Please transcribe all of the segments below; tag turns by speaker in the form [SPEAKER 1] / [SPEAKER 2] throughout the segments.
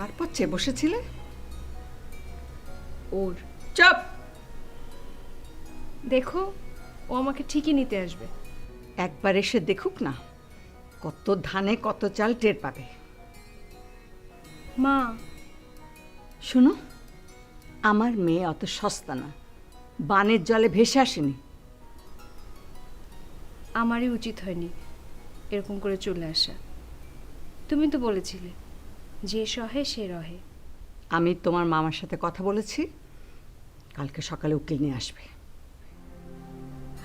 [SPEAKER 1] কার পথে বসেছিলে?
[SPEAKER 2] ওর।
[SPEAKER 1] চুপ!
[SPEAKER 2] দেখো, ও আমাকে ঠিকই নিতে আসবে।
[SPEAKER 1] একবার এসে দেখুক না, কত ধানে কত চাল টের পাবে।
[SPEAKER 2] মা,
[SPEAKER 1] শোনো, আমার মেয়ে অত সস্তা না, বানের জলে ভেসে আসেনি।
[SPEAKER 2] আমারই উচিত হয়নি এরকম করে চলে আসা। তুমি তো বলেছিলে যে সহে সে রহে।
[SPEAKER 1] আমি তোমার মামার সাথে কথা বলেছি, কালকে সকালে উকিল নিয়ে আসবে।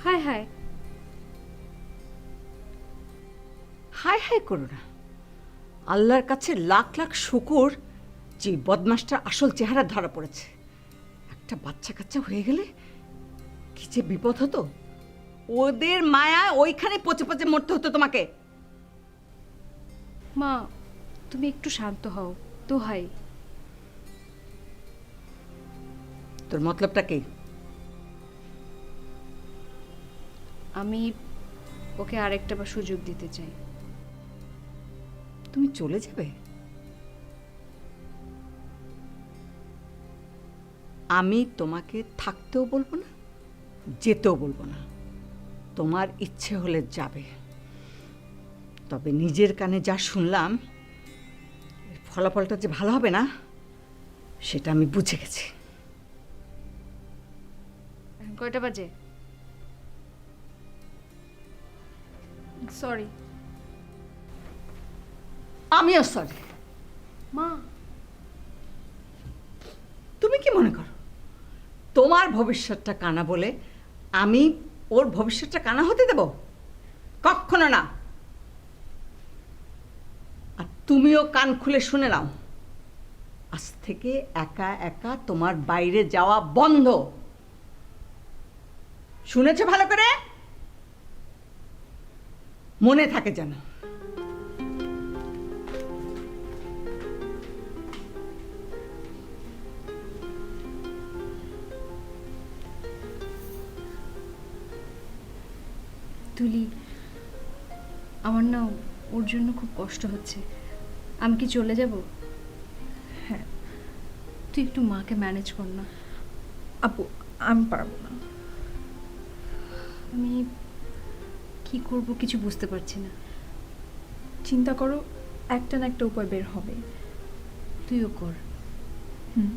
[SPEAKER 2] হায় হায়।
[SPEAKER 1] হায় হায় করো না, আল্লাহর কাছে লাখ লাখ শুকর যে বদমাসটার আসল চেহারা ধরা পড়েছে। একটা বাচ্চা কাচ্চা হয়ে গেলে কি যে বিপদ হতো। ওদের মায়া ওইখানে পচে পচে মরতে হতো তোমাকে।
[SPEAKER 2] মা, তুমি একটু শান্ত হও, দোহাই।
[SPEAKER 1] তোর মতলবটা কি?
[SPEAKER 2] আমি ওকে আরেকটা বার সুযোগ দিতে চাই।
[SPEAKER 1] তুমি চলে যাবে? আমি তোমাকে থাকতেও বলবো না, যেতেও বলবো না। তোমার ইচ্ছে হলে যাবে, তবে নিজের কানে যা শুনলাম, এর ফলাফলটা যে ভালো হবে না সেটা আমি বুঝে গেছি।
[SPEAKER 2] এখন কয়টা বাজে? সরি।
[SPEAKER 1] আমিও সরি।
[SPEAKER 2] মা,
[SPEAKER 1] তুমি কি মনে করো তোমার ভবিষ্যৎটা কানা বলে আমি ওর ভবিষ্যৎটা কানা হতে দেব? কখনো না। আর তুমিও কান খুলে শুনে নাও, আজ থেকে একা একা তোমার বাইরে যাওয়া বন্ধ। শুনেছো ভালো করে? মনে থাকে যেন।
[SPEAKER 2] তুলি, আমার না ওর জন্য খুব কষ্ট হচ্ছে। আমি কি চলে যাব?
[SPEAKER 3] হ্যাঁ
[SPEAKER 2] তুই একটু মাকে ম্যানেজ কর না।
[SPEAKER 3] আপু, আমি পারবো না।
[SPEAKER 2] আমি কি করব কিছু বুঝতে পারছি না।
[SPEAKER 3] চিন্তা করো, একটা না একটা উপায় বের হবে।
[SPEAKER 2] তুইও কর।
[SPEAKER 3] হুম।